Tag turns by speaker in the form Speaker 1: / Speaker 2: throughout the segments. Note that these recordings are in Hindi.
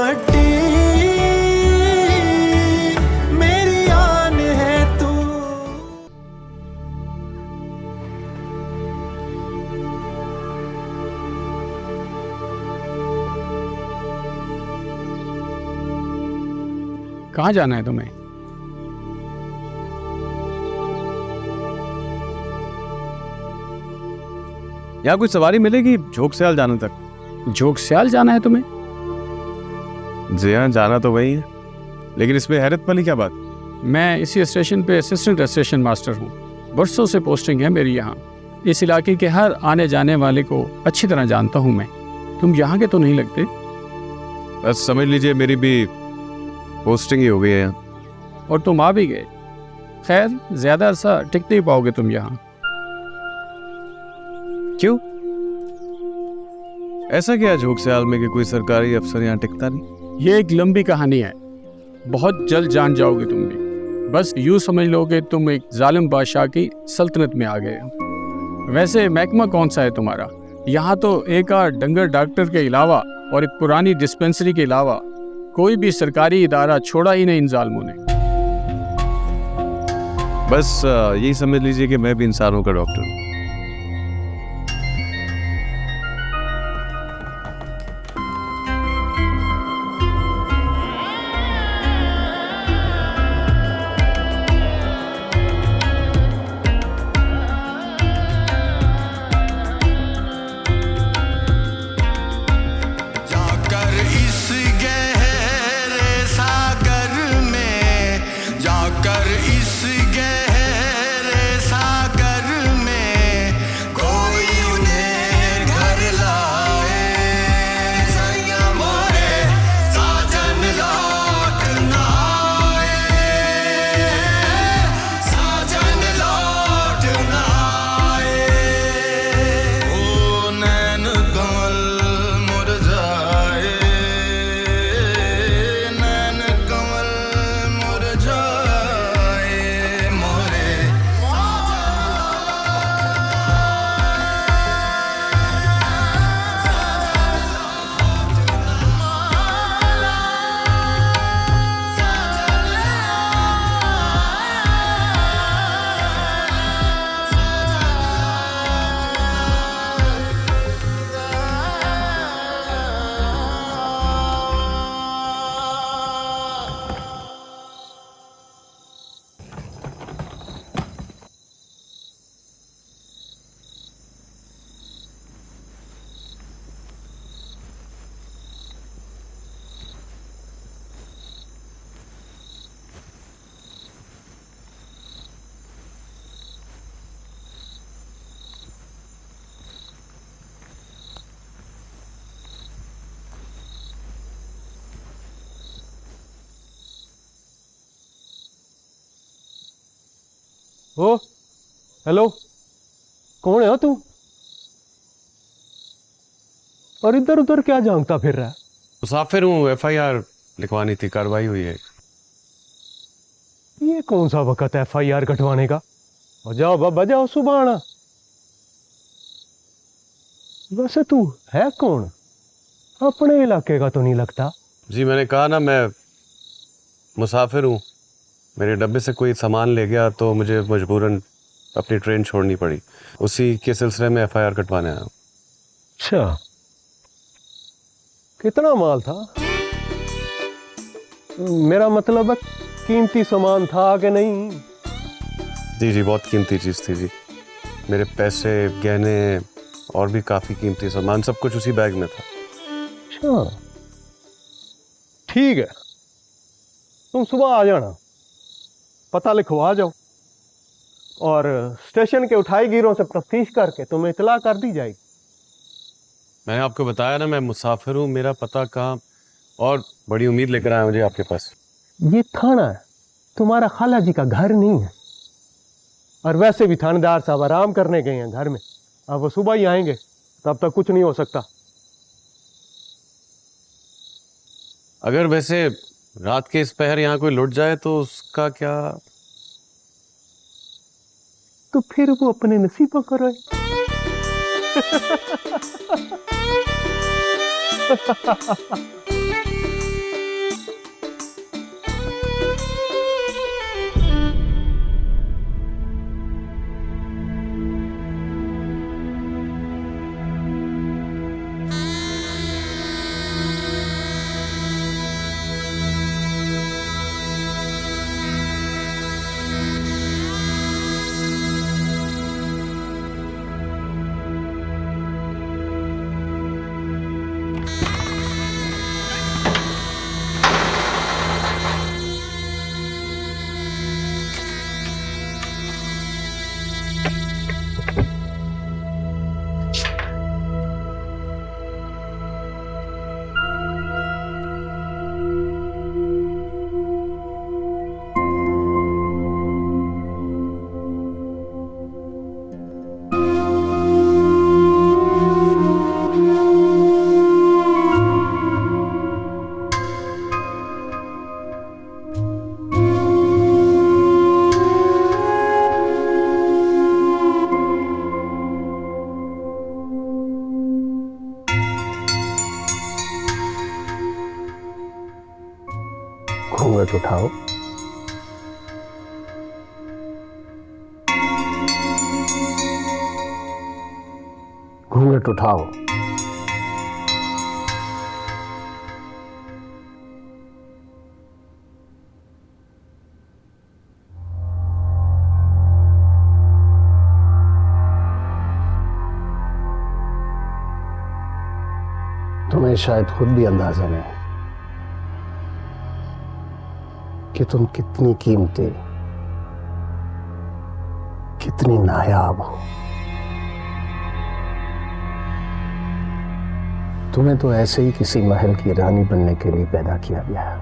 Speaker 1: मट्टी मेरी आन है तू।
Speaker 2: कहाँ जाना है तुम्हें?
Speaker 3: यहाँ कोई सवारी मिलेगी झोंकसयाल जाने तक?
Speaker 2: झोंकसयाल जाना है तुम्हें?
Speaker 3: जी हाँ, जाना तो वही है, लेकिन इसमें हैरत वाली क्या बात?
Speaker 2: मैं इसी स्टेशन पे असिस्टेंट स्टेशन मास्टर हूँ। बरसों से पोस्टिंग है मेरी यहाँ। इस इलाके के हर आने जाने वाले को अच्छी तरह जानता हूँ मैं। तुम यहाँ के तो नहीं लगते?
Speaker 3: बस समझ लीजिए मेरी भी पोस्टिंग ही हो गई है यहाँ।
Speaker 2: और तुम आ भी गए। खैर, ज्यादा अरसा टिक नहीं पाओगे तुम यहाँ।
Speaker 3: क्यों? ऐसा क्या है झोंकसयाल में कि कोई सरकारी अफसर यहाँ टिकता नहीं?
Speaker 2: ये एक लंबी कहानी है, बहुत जल्द जान जाओगे तुम भी। बस यूं समझ लोगे तुम एक जालिम बादशाह की सल्तनत में आ गए हो। वैसे महकमा कौन सा है तुम्हारा? यहाँ तो एक आध डंगर डॉक्टर के अलावा और एक पुरानी डिस्पेंसरी के अलावा कोई भी सरकारी इदारा छोड़ा ही नहीं इन जालिमों ने।
Speaker 3: बस यही समझ लीजिए कि मैं भी इंसानों का डॉक्टर हूँ।
Speaker 4: ओ हेलो, कौन है हो तू? और इधर उधर क्या झांकता फिर रहा है?
Speaker 3: मुसाफिर हूँ, FIR लिखवानी थी, कार्रवाई हुई है।
Speaker 4: ये कौन सा वक्त है FIR कटवाने का? और जाओ बाबा जाओ, सुबह आना। वैसे तू है कौन? अपने इलाके का तो नहीं लगता।
Speaker 3: जी मैंने कहा ना, मैं मुसाफिर हूँ। मेरे डब्बे से कोई सामान ले गया तो मुझे मजबूरन अपनी ट्रेन छोड़नी पड़ी। उसी के सिलसिले में FIR कटवाने आया हूँ।
Speaker 4: अच्छा, कितना माल था? मेरा मतलब है कीमती सामान था कि नहीं?
Speaker 3: जी जी, बहुत कीमती चीज़ थी जी। मेरे पैसे, गहने और भी काफ़ी कीमती सामान, सब कुछ उसी बैग में था।
Speaker 4: अच्छा ठीक है, तुम सुबह आ जाना, पता लिखवा जाओ और स्टेशन के उठाई गिरों से तफ्तीश करके तुम्हें इतला कर दी जाएगी।
Speaker 3: मैंने आपको बताया ना, मैं मुसाफिर हूँ, मेरा पता कहाँ, और बड़ी उम्मीद लेकर आया मुझे आपके पास।
Speaker 4: ये थाना है, तुम्हारा खाला जी का घर नहीं है। और वैसे भी थानेदार साहब आराम करने गए हैं घर में, अब वो सुबह ही आएंगे, तब तक कुछ नहीं हो सकता।
Speaker 3: अगर वैसे रात के इस पहर यहाँ कोई लुट जाए तो उसका क्या?
Speaker 4: तो फिर वो अपने नसीबों को रोए। घूंघट उठाओ। घूंघट उठाओ। तुम्हें शायद खुद भी अंदाजा नहीं कि तुम कितनी कीमती, कितनी नायाब हो। तुम्हें तो ऐसे ही किसी महल की रानी बनने के लिए पैदा किया गया है,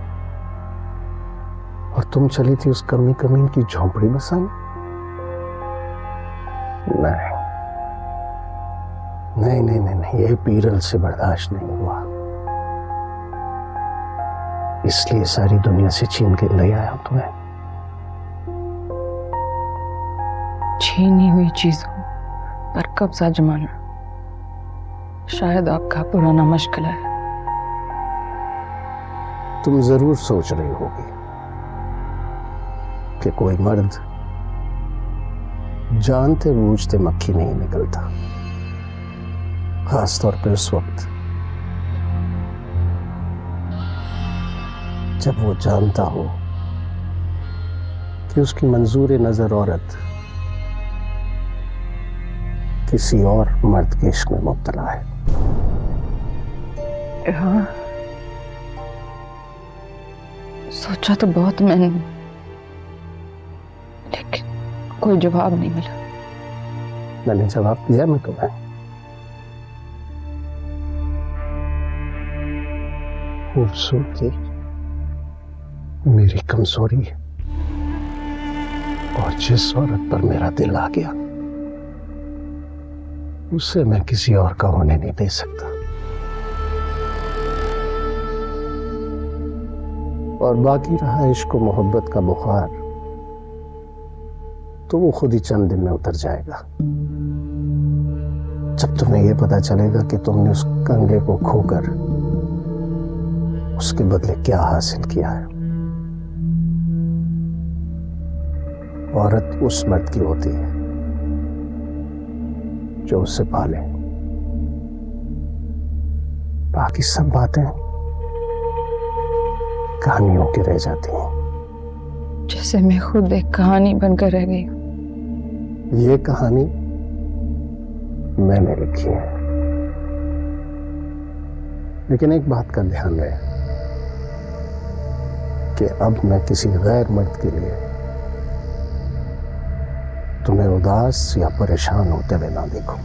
Speaker 4: और तुम चली थी उस कमी कमीन की झोंपड़ी बसाने। नहीं नहीं नहीं नहीं नहीं, ये पीरल से बर्दाश्त नहीं हुआ, इसलिए सारी दुनिया से छीन के ले आया हूं तुम्हें।
Speaker 5: छीनी हुई चीजों पर कब्जा जमाना शायद आपका पुराना मशगला है।
Speaker 4: तुम जरूर सोच रही होगी कि कोई मर्द जानते बूझते मक्खी नहीं निकलता, खासतौर पे उस वक्त जब वो जानता हो कि उसकी मंजूर नजर औरत किसी और मर्द के इश्क में मुब्तला है।
Speaker 5: हाँ, सोचा तो बहुत मैंने, लेकिन कोई जवाब नहीं मिला।
Speaker 4: मैंने जवाब दिया मैं तुम्हें। खूबसूरती मेरी कमजोरी है, और जिस औरत पर मेरा दिल आ गया उसे मैं किसी और का होने नहीं दे सकता। और बाकी रहा इश्क और मोहब्बत का बुखार, तो वो खुद ही चंद दिन में उतर जाएगा, जब तुम्हें यह पता चलेगा कि तुमने उस कंगे को खोकर उसके बदले क्या हासिल किया है। औरत उस मर्द की होती है जो उसे पाले, बाकी सब बातें कहानियों की रह जाती हैं।
Speaker 5: जैसे मैं खुद एक कहानी बनकर रह गई हूं।
Speaker 4: ये कहानी मैंने लिखी है, लेकिन एक बात का ध्यान रहे कि अब मैं किसी गैर मर्द के लिए तुम्हें उदास या परेशान होते हुए ना देखूं।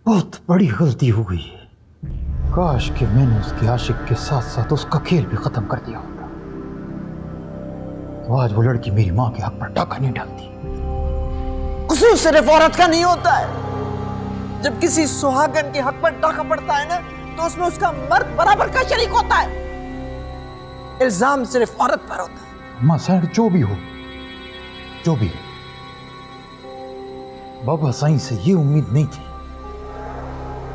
Speaker 6: बहुत बड़ी गलती हो गई है। काश कि मैंने उसके आशिक के साथ साथ उसका खेल भी खत्म कर दिया होता, तो आज वो लड़की मेरी मां के हक पर डाका नहीं डालती।
Speaker 1: कसूर सिर्फ औरत का नहीं होता है। जब किसी सुहागन के हक पर डाका पड़ता है ना, तो उसमें उसका मर्द बराबर का शरीक होता है। इल्जाम सिर्फ औरत पर होता है।
Speaker 6: मां साइड जो भी हो, जो भी, बाबा साईं से ये उम्मीद नहीं थी।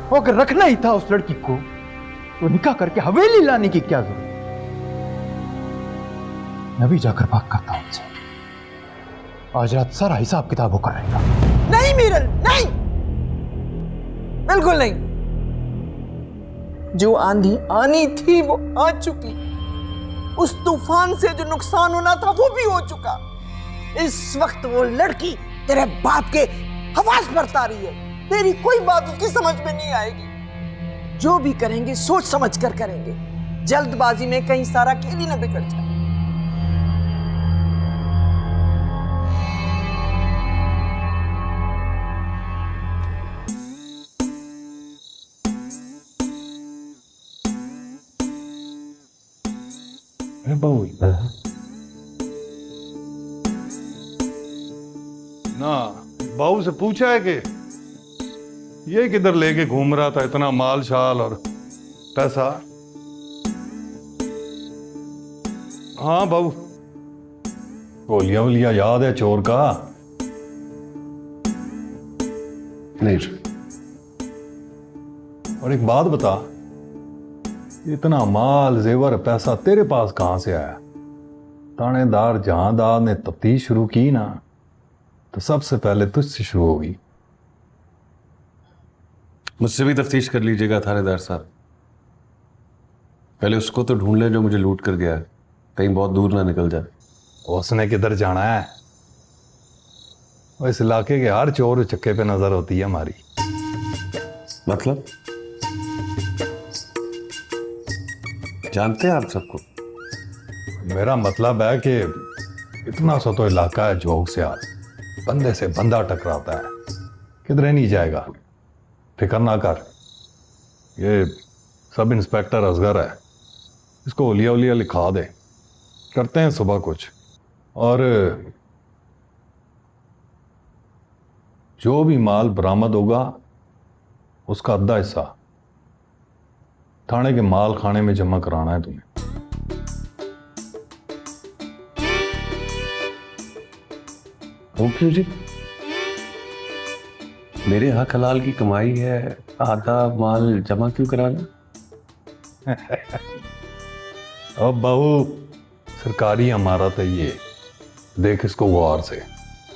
Speaker 6: और अगर रखना ही था उस लड़की को, तो निकाह करके हवेली लाने की क्या जरूरत। मैं भी जाकर बात करता हूं उनसे। आज रात सारा हिसाब किताब होकर रहेगा।
Speaker 1: नहीं मीरल, नहीं, बिल्कुल नहीं। जो आंधी आनी थी वो आ चुकी। उस तूफान से जो नुकसान होना था वो भी हो चुका। इस वक्त वो लड़की तेरे बाप के हवास बरता रही है। तेरी कोई बात उसकी समझ में नहीं आएगी। जो भी करेंगे सोच समझ कर करेंगे, जल्दबाजी में कहीं सारा खेल ही न बिगड़ जाए।
Speaker 7: ना बाबू से पूछा है कि ये किधर लेके घूम रहा था, इतना माल शाल और पैसा? हाँ बाबू, गोलियां वोलियां याद है चोर का?
Speaker 3: नहीं।
Speaker 7: और एक बात बता, इतना माल जेवर पैसा तेरे पास कहां से आया? थानेदार जहांदार ने तफ्तीश शुरू की ना, तो सबसे पहले तुझसे शुरू होगी।
Speaker 3: मुझसे भी तफ्तीश कर लीजिएगा थानेदार साहब। पहले उसको तो ढूंढ ले जो मुझे लूट कर गया है, कहीं बहुत दूर ना निकल जाए।
Speaker 7: उसने किधर जाना है? और इस इलाके के हर चोर चक्के पे नजर होती है हमारी।
Speaker 3: मतलब जानते हैं आप सबको?
Speaker 7: मेरा मतलब है कि इतना सा तो इलाका है जोग से आज बंदे से बंदा टकराता है, किधरे नहीं जाएगा। फिक्र ना कर, ये सब इंस्पेक्टर असगर है, इसको ओलिया ओलिया लिखा दे, करते हैं सुबह कुछ। और जो भी माल बरामद होगा उसका आधा हिस्सा थाने के माल खाने में जमा कराना है तुम्हें।
Speaker 3: क्यों जी? मेरे हक हलाल की कमाई है, आधा माल जमा क्यों कराना?
Speaker 7: अब बहू सरकारी अमारत है ये, देख इसको गौर से।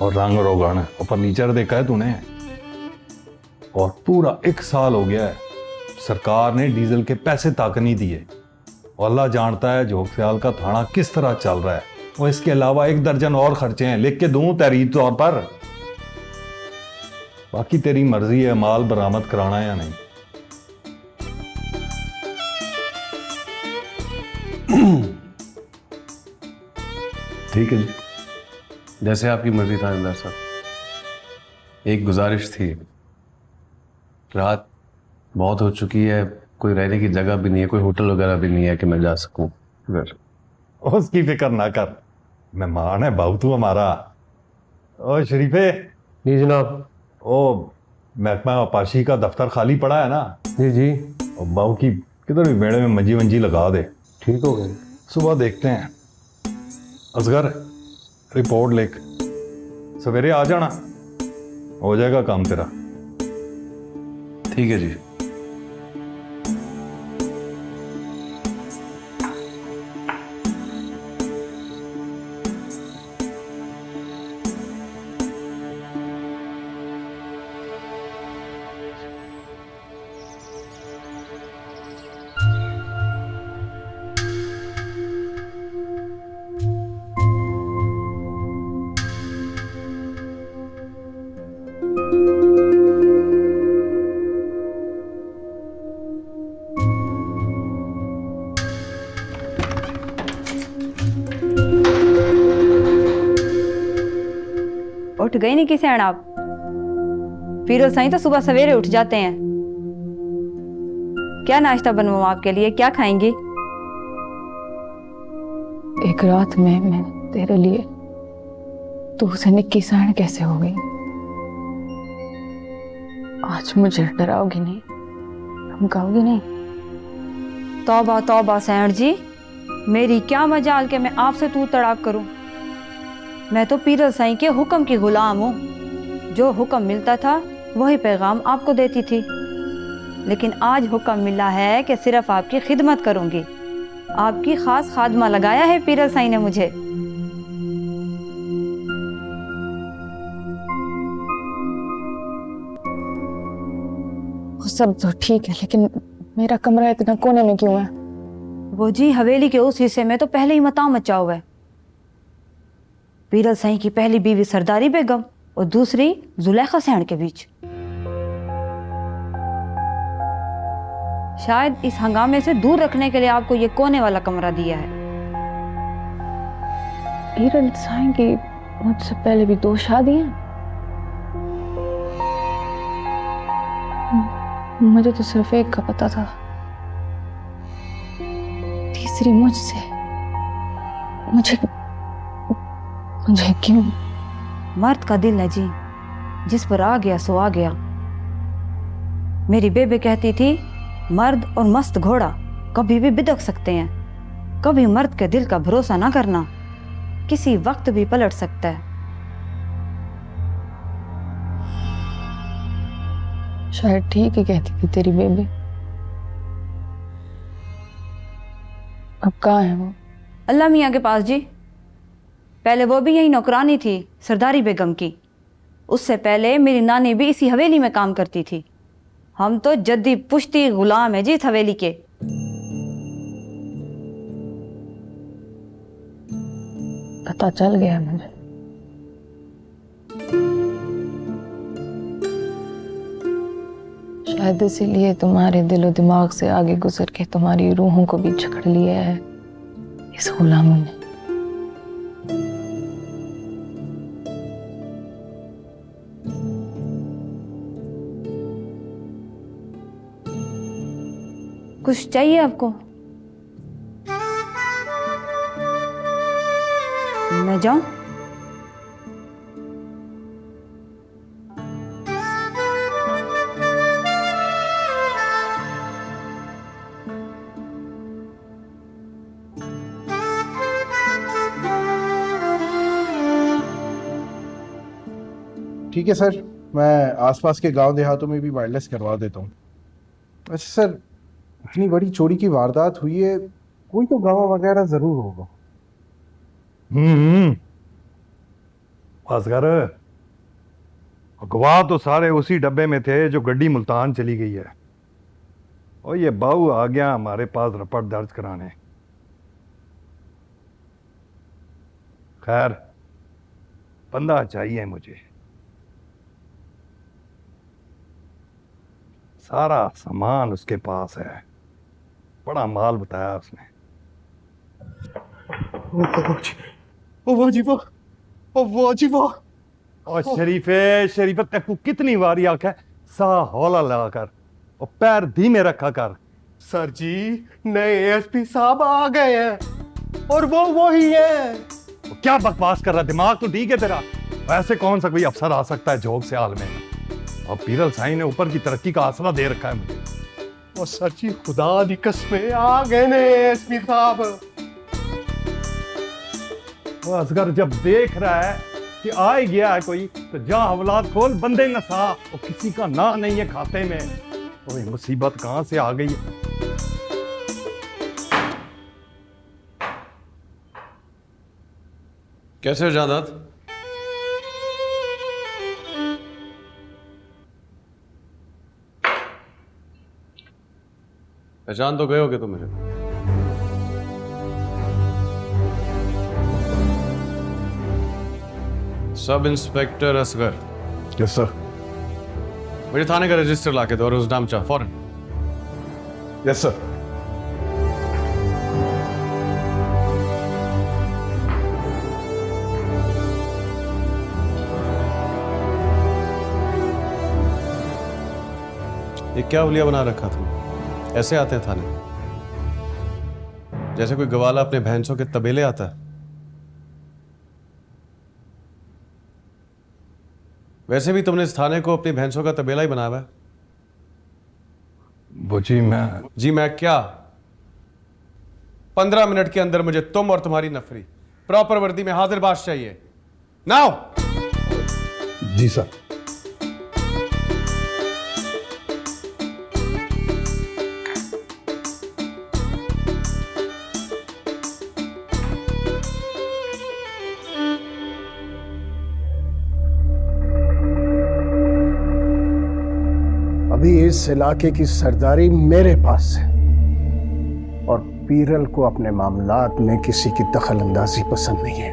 Speaker 7: और रंग रोगन और फर्नीचर देखा है तूने? और पूरा 1 साल हो गया है सरकार ने डीजल के पैसे तक नहीं दिए। और अल्लाह जानता है जोग ख्याल का थाना किस तरह चल रहा है। और इसके अलावा 1 दर्जन और खर्चे हैं, लिख के दूं तहरीर तौर पर। बाकी तेरी मर्जी है माल बरामद कराना है या नहीं।
Speaker 3: ठीक है जी, जैसे आपकी मर्जी थानेदार साहब। एक गुजारिश थी, रात बहुत हो चुकी है, कोई रहने की जगह भी नहीं है, कोई होटल वगैरह भी नहीं है कि मैं जा सकूं घर।
Speaker 7: उसकी फिक्र ना कर, मेहमान है बाबू तू हमारा। ओ शरीफे।
Speaker 4: जी जनाब।
Speaker 7: ओ महकमा आपाशी का दफ्तर खाली पड़ा है ना?
Speaker 4: जी जी।
Speaker 7: और बाबू की किधर भी बेड़े में मंजी वंजी लगा दे।
Speaker 4: ठीक हो गए।
Speaker 7: सुबह देखते हैं। असगर रिपोर्ट लिख, सवेरे आ जाना, हो जाएगा काम तेरा।
Speaker 3: ठीक है जी।
Speaker 8: उठ गई नहीं किसे आप? फिरोज साईं तो सुबह सवेरे उठ जाते हैं। क्या नाश्ता बनवाऊं आपके लिए, क्या खाएंगी?
Speaker 5: एक रात में मैं तेरे लिए तू से निक्की सहन कैसे हो गई? आज मुझे डराओगी नहीं, धमकाओगी नहीं?
Speaker 8: तौबा तौबा सैण जी, मेरी क्या मजाल के मैं आपसे तू तड़ाक करूं। मैं तो पीरल साईं के हुक्म की गुलाम हूँ। जो हुक्म मिलता था वही पैगाम आपको देती थी। लेकिन आज हुक्म मिला है कि सिर्फ आपकी खिदमत करूंगी। आपकी खास खादमा लगाया है पीरल साईं ने मुझे।
Speaker 5: वो सब तो ठीक है, लेकिन मेरा कमरा इतना कोने में क्यों है?
Speaker 8: वो जी हवेली के उस हिस्से में तो पहले ही मता मचा हुआ है। पीरल साईं की पहली बीवी सरदारी बेगम और दूसरी जुलेखा सैन के बीच। शायद इस हंगामे से दूर रखने के लिए आपको ये कोने वाला कमरा दिया है।
Speaker 5: पीरल साईं की मुझसे पहले भी 2 शादियां। मुझे तो सिर्फ एक का पता था, तीसरी मुझसे। मुझे क्यों?
Speaker 8: मर्द का दिल है जी, जिस पर आ गया सो आ गया। मेरी बेबे कहती थी मर्द और मस्त घोड़ा कभी भी बिदक सकते हैं। कभी मर्द के दिल का भरोसा ना करना, किसी वक्त भी पलट सकता है।
Speaker 5: शायद ठीक ही कहती थी तेरी बेबी। अब कहाँ है वो?
Speaker 8: अल्लाह मियाँ के पास जी। पहले वो भी यही नौकरानी थी सरदारी बेगम की। उससे पहले मेरी नानी भी इसी हवेली में काम करती थी। हम तो जद्दी पुश्ती गुलाम है जी इस हवेली के।
Speaker 5: पता चल गया मुझे। शायद इसीलिए तुम्हारे दिलो दिमाग से आगे गुजर के तुम्हारी रूहों को भी जकड़ लिया है इस गुलामी ने।
Speaker 8: कुछ चाहिए आपको? मैं जाऊं?
Speaker 6: ठीक है सर, मैं आसपास के गांव देहातों में भी वायरलेस करवा देता हूँ। अच्छा सर, इतनी बड़ी चोरी की वारदात हुई है, कोई तो गवाह वगैरह जरूर होगा।
Speaker 7: असगर, गवाह तो सारे उसी डब्बे में थे जो गड्डी मुल्तान चली गई है। और ये बाऊ आ गया हमारे पास रिपोर्ट दर्ज कराने। खैर, बंदा चाहिए मुझे। सारा सामान उसके पास है, बड़ा माल बताया उसने। और शरीफे तेको कितनी बारी आखा सा हौला लगाकर और पैर धीमे रखा कर।
Speaker 4: सर जी, नए एएसपी साहब आ गए हैं और वो वही है।
Speaker 7: क्या बकवास कर रहा, दिमाग तो ठीक है तेरा? ऐसे कौन सा कोई अफसर आ सकता है जोग से हाल में? और पीरल साईं ने ऊपर की तरक्की का आसरा दे रखा है मुझे।
Speaker 4: और सर जी, खुदा दी कसमें आ गए ने एएसपी साहब।
Speaker 7: वो असगर जब देख रहा है कि आ ही गया है कोई, तो जा हवलात खोल, बंदे नसा। और किसी का ना नहीं है खाते में। और मुसीबत कहां से आ गई है?
Speaker 3: कैसे हो जादाद? पहचान तो गए होगे तुम मुझे। Sub inspector Asghar.
Speaker 6: Yes sir.
Speaker 3: मुझे थाने का रजिस्टर लाके दो और उस नाम चाह फौरन।
Speaker 6: Yes sir.
Speaker 3: ये क्या हुलिया बना रखा तुम? ऐसे आते हैं थाने जैसे कोई गवाला अपने भैंसों के तबेले आता है। वैसे भी तुमने इस थाने को अपनी भैंसों का तबेला ही बनाया है।
Speaker 7: वो जी मैं
Speaker 3: क्या 15 मिनट के अंदर मुझे तुम और तुम्हारी नफरी प्रॉपर वर्दी में हाजिर बाश चाहिए। नाउ।
Speaker 7: जी सर।
Speaker 4: अभी इस इलाके की सरदारी मेरे पास है और पीरल को अपने मामलात में किसी की दखल अंदाजी पसंद नहीं है।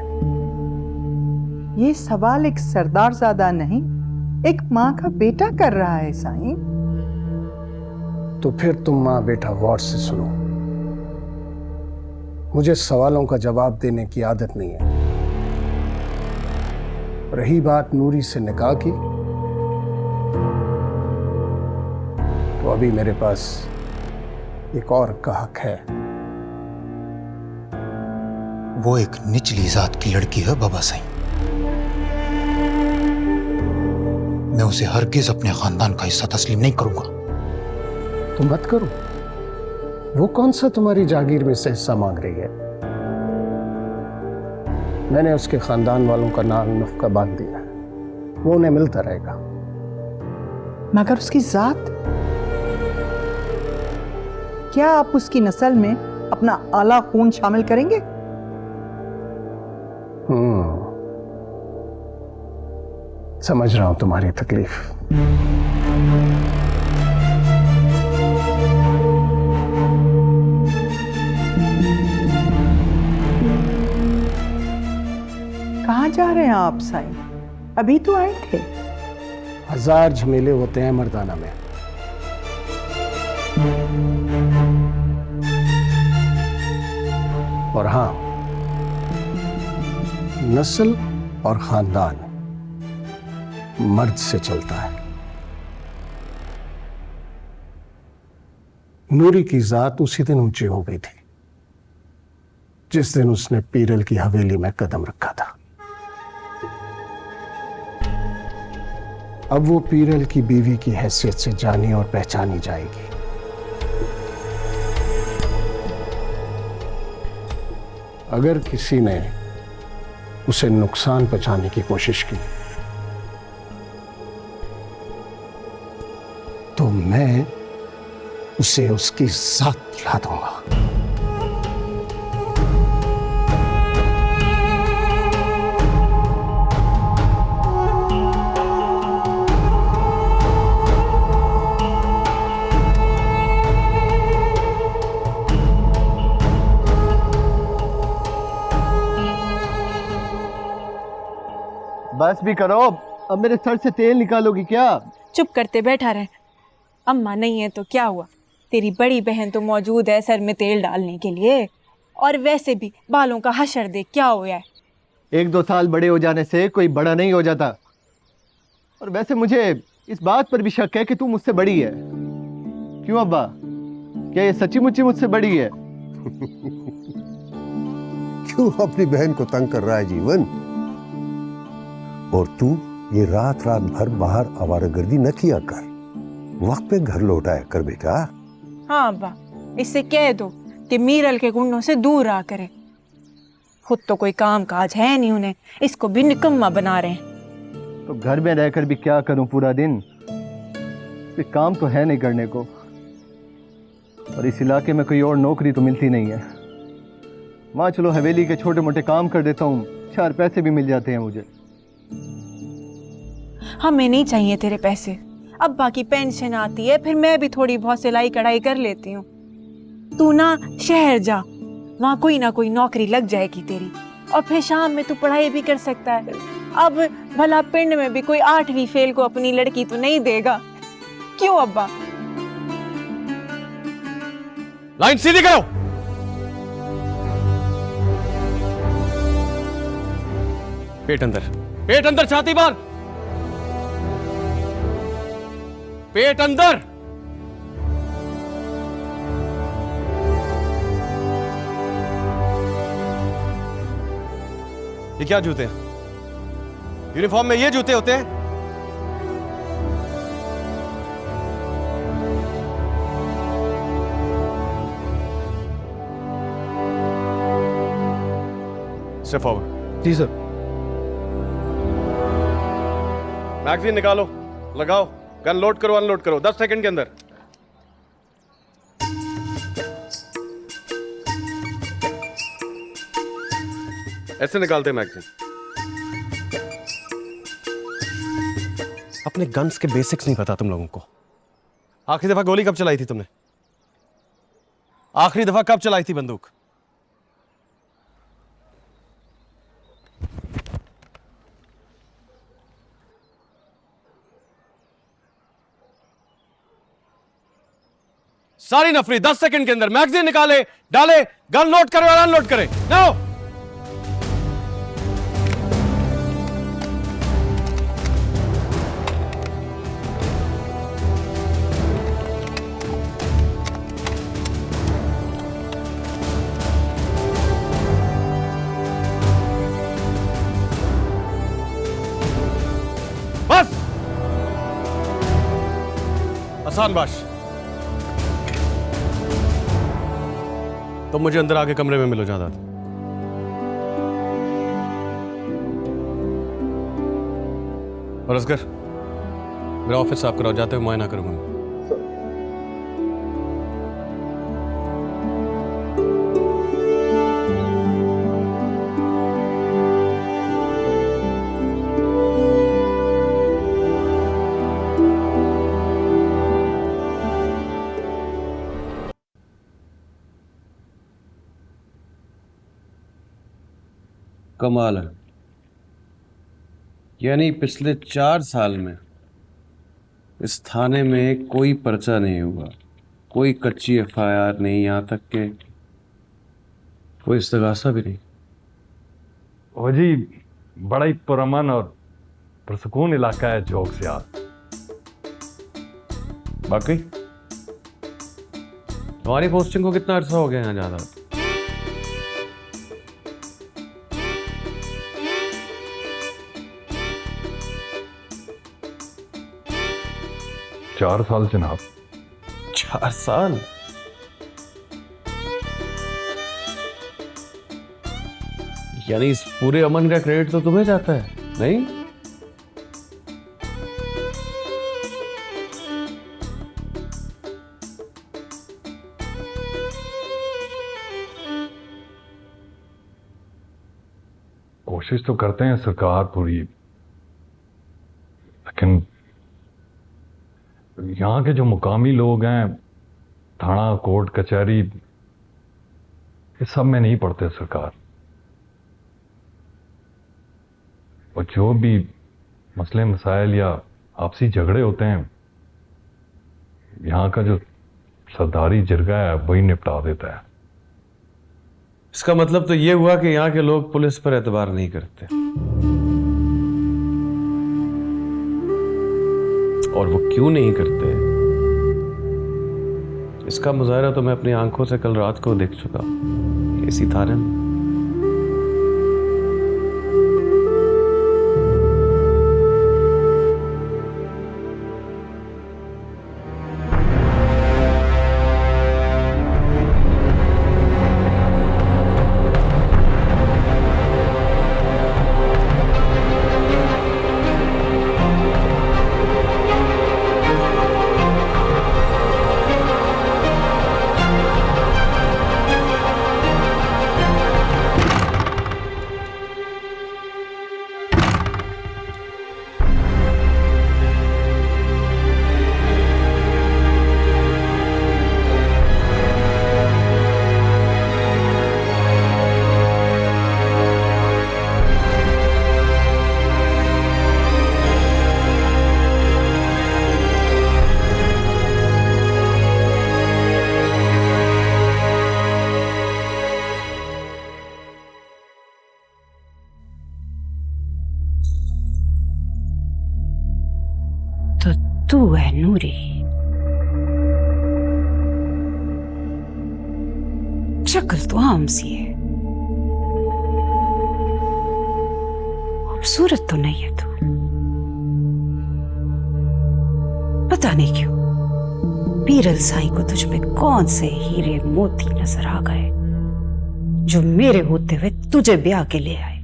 Speaker 9: ये सवाल एक सरदारजादा नहीं, एक माँ का बेटा कर रहा है साईं।
Speaker 10: तो फिर तुम माँ बेटा गौर से सुनो। मुझे सवालों का जवाब देने की आदत नहीं है। रही बात नूरी से निकाह की, तो अभी मेरे पास एक और का हक है।
Speaker 11: वो एक निचली जात की लड़की है बाबा साईं। मैं उसे हरगिज अपने खानदान का हिस्सा तस्लीम नहीं करूंगा।
Speaker 10: तो मत करो। वो कौन सा तुम्हारी जागीर में से हिस्सा मांग रही है? मैंने उसके खानदान वालों का नाल नफका बांध दिया है, वो उन्हें मिलता रहेगा।
Speaker 9: मगर उसकी जात, क्या आप उसकी नस्ल में अपना आला खून शामिल करेंगे?
Speaker 10: समझ रहा हूं तुम्हारी तकलीफ।
Speaker 9: कहाँ जा रहे हैं आप साईं? अभी तो आए थे।
Speaker 10: 1000 झमेले होते हैं मर्दाना में। और हां, नस्ल और खानदान मर्द से चलता है। नूरी की जात उसी दिन ऊंची हो गई थी जिस दिन उसने पीरल की हवेली में कदम रखा था। अब वो पीरल की बीवी की हैसियत से जानी और पहचानी जाएगी। अगर किसी ने उसे नुकसान पहुंचाने की कोशिश की तो मैं उसे उसकी जात दिला दूंगा।
Speaker 12: बस भी करो, अब मेरे सर से तेल निकालोगी क्या?
Speaker 13: चुप करते बैठा रहे। अम्मा नहीं है तो क्या हुआ, तेरी बड़ी बहन तो मौजूद है सर में तेल डालने के लिए। और वैसे भी बालों का हशर देख क्या हुआ है।
Speaker 12: 1-2 साल बड़े हो जाने से कोई बड़ा नहीं हो जाता। और वैसे मुझे इस बात पर भी शक है कि तू मुझसे बड़ी है। क्यों अब्बा, क्या ये सच्ची मुच्ची मुझसे बड़ी है?
Speaker 14: क्यों अपनी बहन को तंग कर रहा है जीवन? और तू ये रात रात भर बाहर आवारागर्दी न किया कर, वक्त पे घर लौटाया कर बेटा।
Speaker 13: हाँ अब्बा, इससे कह दो कि मीरल के गुंडों से दूर रहा करे। खुद तो कोई काम काज है नहीं उन्हें, इसको भी निकम्मा बना रहे हैं।
Speaker 12: तो घर में रहकर भी क्या करूं पूरा दिन? कोई काम तो है नहीं करने को, और इस इलाके में कोई और नौकरी तो मिलती नहीं है। माँ चलो हवेली के छोटे मोटे काम कर देता हूँ, 4 पैसे भी मिल जाते हैं मुझे।
Speaker 13: हमें नहीं चाहिए तेरे पैसे। अब्बा की पेंशन आती है, फिर मैं भी थोड़ी बहुत सिलाई कढ़ाई कर लेती हूँ। तू ना शहर जा, वहाँ कोई ना कोई नौकरी लग जाएगी तेरी, और फिर शाम में तू पढ़ाई भी कर सकता है। अब भला पिंड में भी कोई 8वीं फेल को अपनी लड़की तो नहीं देगा। क्यों अब्बा?
Speaker 2: लाइन सीधी करो। पेट अंदर, पेट अंदर, छाती बाहर, पेट अंदर।
Speaker 15: ये क्या जूते हैं? यूनिफॉर्म में ये जूते होते हैं? Step forward.
Speaker 12: जी सर।
Speaker 15: मैगजीन निकालो, लगाओ, गन लोड करो, अनलोड करो 10 सेकंड के अंदर। ऐसे निकालते हैं मैगजीन। अपने गन्स के बेसिक्स नहीं पता तुम लोगों को। आखिरी दफा गोली कब चलाई थी तुमने? आखिरी दफा कब चलाई थी बंदूक? सारी नफरी 10 सेकंड के अंदर मैगजीन निकाले, डाले, गन लोड करे और अनलोड करे। नाउ बस, आसान बाश। तो मुझे अंदर आके कमरे में मिलो ज्यादा। और असगर, मेरा ऑफिस साफ कराओ, जाते हुए मुआयना करूंगा।
Speaker 3: कमाल है, यानी पिछले 4 साल में इस थाने में कोई पर्चा नहीं हुआ, कोई कच्ची एफआईआर नहीं, यहाँ तक के कोई इस्तगासा भी नहीं।
Speaker 7: ओ जी, बड़ा ही पुरअमन और पुरसकून इलाका है जोग से यार।
Speaker 3: बाकी तुम्हारी पोस्टिंग को कितना अर्सा हो गया यहाँ ज्यादा?
Speaker 7: 4 साल जनाब।
Speaker 3: 4 साल? यानी इस पूरे अमन का क्रेडिट तो तुम्हें जाता है, नहीं?
Speaker 7: कोशिश तो करते हैं सरकार पूरी, लेकिन यहाँ के जो मुकामी लोग हैं, थाना, कोर्ट, कचहरी, इस सब में नहीं पड़ते सरकार। और जो भी मसले मसाइल या आपसी झगड़े होते हैं, यहाँ का जो सरदारी जिरगा है वही निपटा देता है।
Speaker 3: इसका मतलब तो ये हुआ कि यहाँ के लोग पुलिस पर एतबार नहीं करते, और वो क्यों नहीं करते इसका मुजाहरा तो मैं अपनी आंखों से कल रात को देख चुका इसी थाने में।
Speaker 8: तू है नूरी, शक्ल तो आम सी है, खूबसूरत तो नहीं है तू। पता नहीं क्यों पीरल साईं को तुझ में कौन से हीरे मोती नजर आ गए जो मेरे होते हुए तुझे ब्याह के ले आए।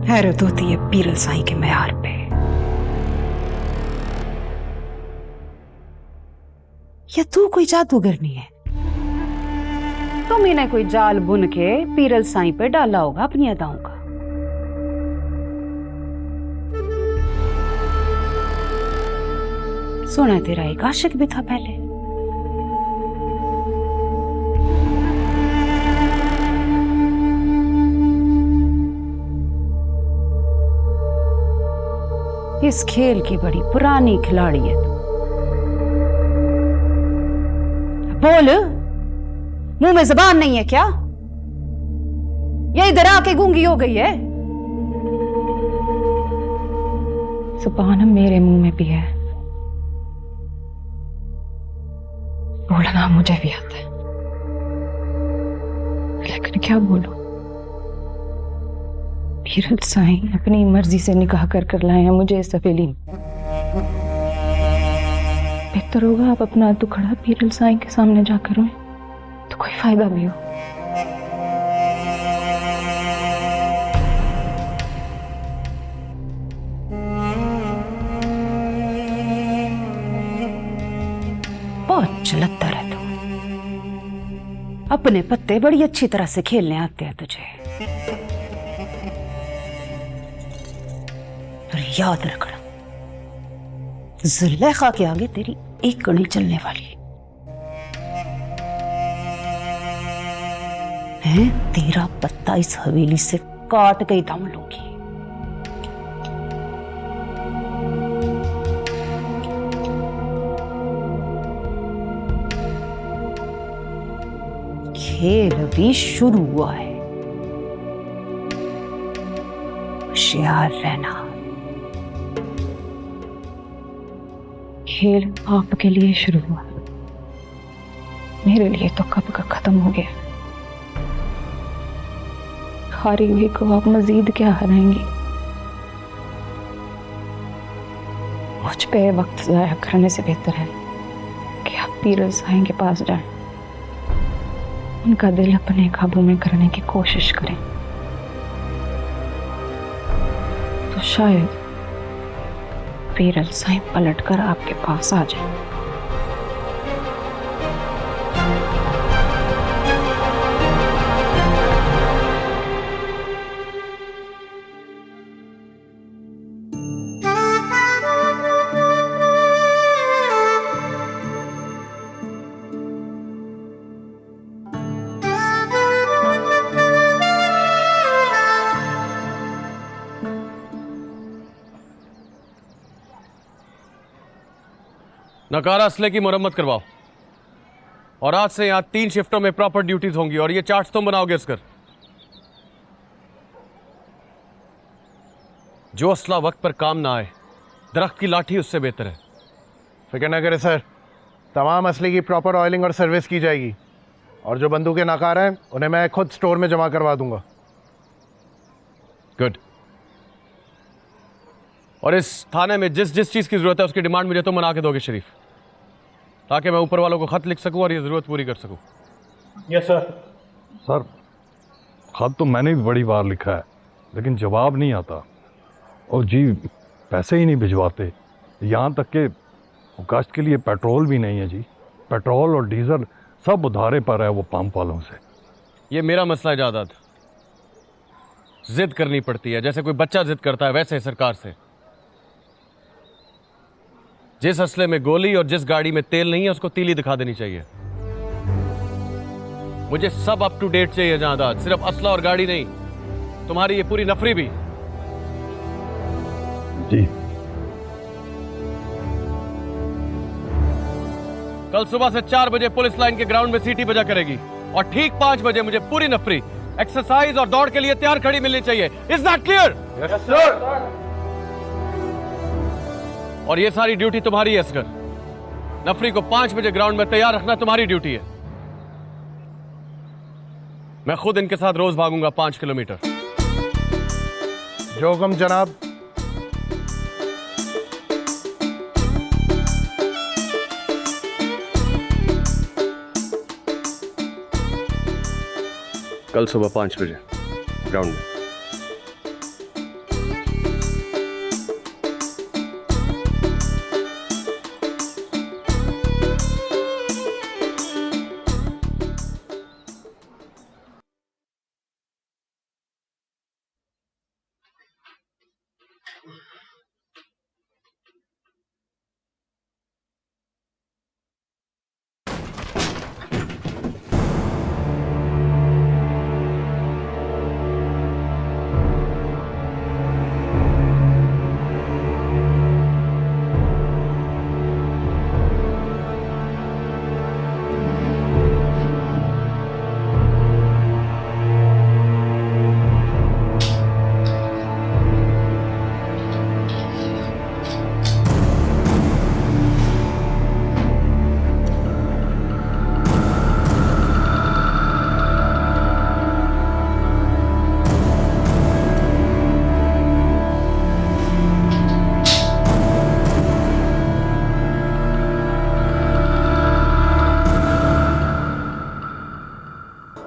Speaker 8: हैरत होती है पीरल साईं के मयार पे। या तू कोई जादूगर नहीं है? तुमने कोई जाल बुन के पीरल साईं पे डाला होगा अपनी अदाओं का। सुना तेरा एक आशिक भी था पहले। इस खेल की बड़ी पुरानी खिलाड़ी है तू। बोल, मुंह में जबान नहीं है क्या? ये इधर आके गूंगी हो गई है?
Speaker 5: जुबान मेरे मुंह में भी है, बोलना मुझे भी आता है, लेकिन क्या बोलूं? पीरल साईं अपनी मर्जी से निकाह कर लाए हैं मुझे इस हवेली में। बेहतर होगा आप अपना दुखड़ा पीरल साईं के सामने जाकर रोएं, तो कोई फायदा भी हो।
Speaker 8: बहुत चलता है तू, अपने पत्ते बड़ी अच्छी तरह से खेलने आते हैं तुझे। और याद रखना, जुलेखा के आगे तेरी एक कड़ी चलने वाली है। तेरा पत्ता इस हवेली से काट के दम लूंगी। खेल अभी शुरू हुआ है, होशियार रहना।
Speaker 5: खेल आपके लिए शुरू हुआ, मेरे लिए तो कब का खत्म हो गया। हारी हुई को आप मजीद क्या हराएंगी? मुझ पे वक्त जाया करने से बेहतर है कि आप पीरल साईं के पास जाएं, उनका दिल अपने काबू में करने की कोशिश करें, तो शायद पीरल साईं पलटकर आपके पास आ जाए।
Speaker 15: नकारा असले की मरम्मत करवाओ, और आज से यहां 3 शिफ्टों में प्रॉपर ड्यूटीज होंगी, और ये चार्ट्स तुम बनाओगे इसकर। जो असला वक्त पर काम ना आए, दरख्त की लाठी उससे बेहतर है।
Speaker 6: फिक्र न करें सर, तमाम असले की प्रॉपर ऑयलिंग और सर्विस की जाएगी, और जो बंदूकें नाकार हैं उन्हें मैं खुद स्टोर में जमा करवा दूंगा।
Speaker 15: गुड। और इस थाने में जिस जिस चीज़ की ज़रूरत है उसकी डिमांड मुझे तुम बना के दोगे शरीफ, ताकि मैं ऊपर वालों को ख़त लिख सकूं और ये ज़रूरत पूरी कर सकूं।
Speaker 6: Yes sir.
Speaker 7: सर, खत तो मैंने भी बड़ी बार लिखा है, लेकिन जवाब नहीं आता, और जी पैसे ही नहीं भिजवाते। यहाँ तक कि गश्त के लिए पेट्रोल भी नहीं है जी। पेट्रोल और डीजल सब उधारे पर है वो पंप वालों से।
Speaker 15: ये मेरा मसला है जादाद, जिद करनी पड़ती है, जैसे कोई बच्चा जिद करता है वैसे सरकार से। जिस असले में गोली और जिस गाड़ी में तेल नहीं है उसको तीली दिखा देनी चाहिए। मुझे सब अप टू डेट चाहिए जादाद, सिर्फ असला और गाड़ी नहीं, तुम्हारी ये पूरी नफरी भी।
Speaker 7: जी।
Speaker 15: कल सुबह से 4 बजे पुलिस लाइन के ग्राउंड में सीटी बजा करेगी, और ठीक 5 बजे मुझे पूरी नफरी एक्सरसाइज और दौड़ के लिए तैयार खड़ी मिलनी चाहिए। Is that clear?
Speaker 6: Yes sir.
Speaker 15: और ये सारी ड्यूटी तुम्हारी है असगर। नफरी को 5 बजे ग्राउंड में तैयार रखना तुम्हारी ड्यूटी है। मैं खुद इनके साथ रोज भागूंगा 5 किलोमीटर।
Speaker 6: जो हुक्म जनाब।
Speaker 15: कल सुबह 5 बजे ग्राउंड में।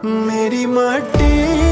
Speaker 16: मेरी माटी